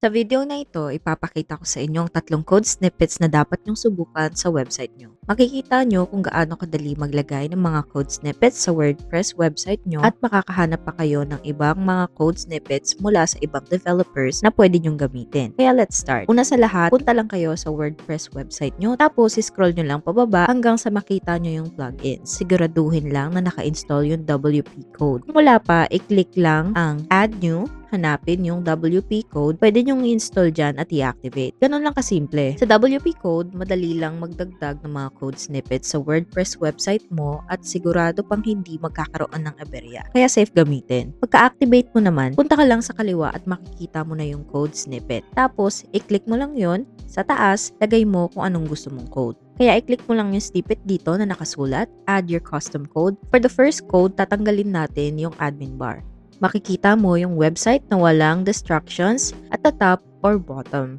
Sa video na ito, ipapakita ko sa inyo ang 3 code snippets na dapat nyong subukan sa website nyo. Makikita nyo kung gaano kadali maglagay ng mga code snippets sa WordPress website nyo at makakahanap pa kayo ng ibang mga code snippets mula sa ibang developers na pwede nyong gamitin. Kaya let's start. Una sa lahat, punta lang kayo sa WordPress website nyo tapos scroll nyo lang pababa hanggang sa makita nyo yung plugins. Siguraduhin lang na naka-install yung WP code. Kung wala pa, i-click lang ang Add New, hanapin yung WP code, pwede nyong i-install dyan at i-activate. Ganun lang kasimple. Sa WP code, madali lang magdagdag ng mga code snippets sa WordPress website mo at sigurado pang hindi magkakaroon ng aberya. Kaya safe gamitin. Pagka-activate mo naman, punta ka lang sa kaliwa at makikita mo na yung code snippet. Tapos, i-click mo lang yon. Sa taas, lagay mo kung anong gusto mong code. Kaya i-click mo lang yung snippet dito na nakasulat, add your custom code. For the first code, tatanggalin natin yung admin bar. Makikita mo yung website na walang distractions at the top or bottom.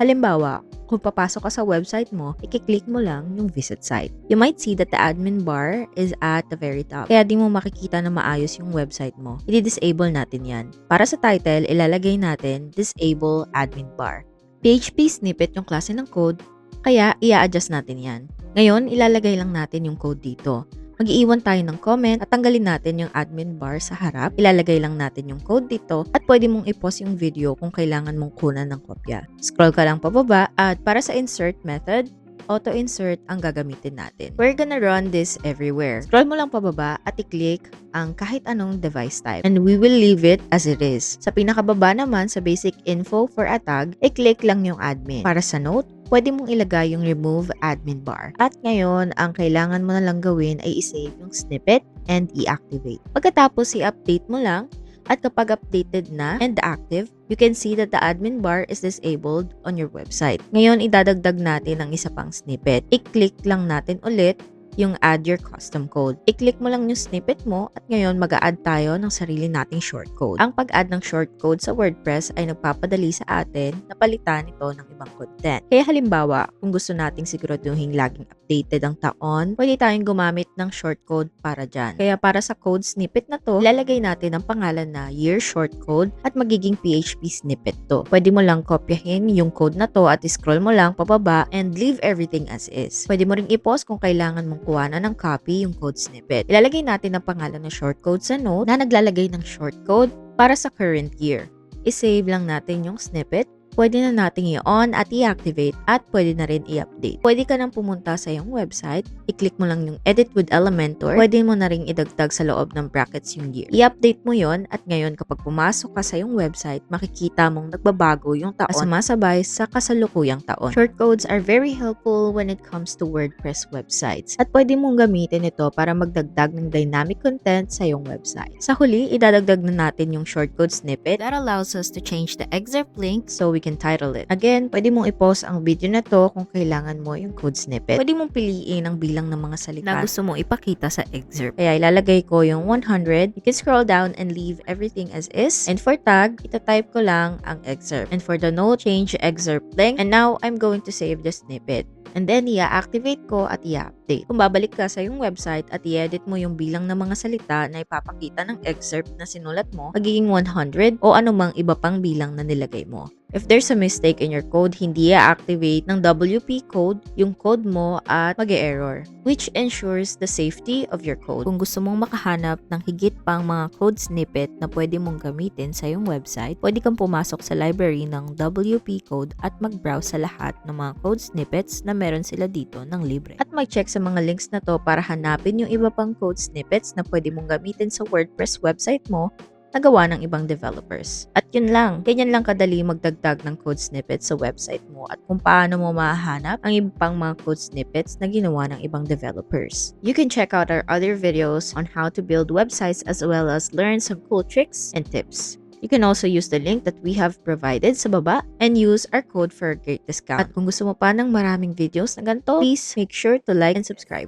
Halimbawa, kung papasok ka sa website mo, i-click mo lang yung visit site. You might see that the admin bar is at the very top. Kaya di mo makikita na maayos yung website mo. I-disable natin yan. Para sa title, ilalagay natin disable admin bar. PHP snippet yung klase ng code, kaya i-adjust natin yan. Ngayon, ilalagay lang natin yung code dito. Mag-iiwan tayo ng comment at tanggalin natin yung admin bar sa harap. Ilalagay lang natin yung code dito at pwede mong i-pause yung video kung kailangan mong kunan ng kopya. Scroll ka lang pababa at para sa insert method, auto-insert ang gagamitin natin. We're gonna run this everywhere. Scroll mo lang pababa at i-click ang kahit anong device type. And we will leave it as it is. Sa pinakababa naman, sa basic info for a tag, i-click lang yung admin. Para sa note, pwede mong ilagay yung remove admin bar. At ngayon, ang kailangan mo na lang gawin ay i-save yung snippet and i-activate. Pagkatapos, i-update mo lang at kapag updated na and active, you can see that the admin bar is disabled on your website. Ngayon, idadagdag natin ang isa pang snippet. I-click lang natin ulit yung add your custom code. I-click mo lang yung snippet mo at ngayon mag-a-add tayo ng sarili nating shortcode. Ang pag-add ng shortcode sa WordPress ay nagpapadali sa atin na palitan ito ng ibang content. Kaya halimbawa, kung gusto nating siguraduhin laging updated ang taon, pwede tayong gumamit ng shortcode para dyan. Kaya para sa code snippet na to, ilalagay natin ang pangalan na year shortcode at magiging PHP snippet to. Pwede mo lang kopyahin yung code na to at scroll mo lang pababa and leave everything as is. Pwede mo ring i-pause kung kailangan mong kuha na ng copy yung code snippet. Ilalagay natin ang pangalan ng shortcode sa note na naglalagay ng shortcode para sa current year. I-save lang natin yung snippet. Pwede na nating i-on at i-activate at pwede na rin i-update. Pwede ka nang pumunta sa iyong website, i-click mo lang yung edit with Elementor, pwede mo na rin idagdag sa loob ng brackets yung year. I-update mo yon at ngayon kapag pumasok ka sa iyong website, makikita mong nagbabago yung taon sumasabay sa kasalukuyang taon. Shortcodes are very helpful when it comes to WordPress websites at pwede mong gamitin ito para magdagdag ng dynamic content sa iyong website. Sa huli, idadagdag na natin yung shortcode snippet that allows us to change the excerpt link so we can title it. Again, pwede mong i-pause ang video na to kung kailangan mo yung code snippet. Pwede mong piliin ang bilang ng mga salita na gusto mong ipakita sa excerpt. Kaya ilalagay ko yung 100. You can scroll down and leave everything as is. And for tag, itatype ko lang ang excerpt. And for the note, change excerpt length. And now, I'm going to save the snippet. And then, i-activate ko at i-update. Kung babalik ka sa yung website at i-edit mo yung bilang ng mga salita na ipapakita ng excerpt na sinulat mo, magiging 100 o anumang iba pang bilang na nilagay mo. If there's a mistake in your code, hindi i-activate ng WP code yung code mo at mag-error, which ensures the safety of your code. Kung gusto mong makahanap ng higit pang mga code snippet na pwede mong gamitin sa iyong website, pwede kang pumasok sa library ng WP code at mag-browse sa lahat ng mga code snippets na meron sila dito ng libre. At mag-check sa mga links na to para hanapin yung iba pang code snippets na pwede mong gamitin sa WordPress website mo nagawa ng ibang developers. At yun lang, ganyan lang kadali magdagdag ng code snippets sa website mo at kung paano mo mahanap ang ibang pang mga code snippets na ginawa ng ibang developers. You can check out our other videos on how to build websites as well as learn some cool tricks and tips. You can also use the link that we have provided sa baba and use our code for a great discount. At kung gusto mo pa ng maraming videos na ganito, please make sure to like and subscribe.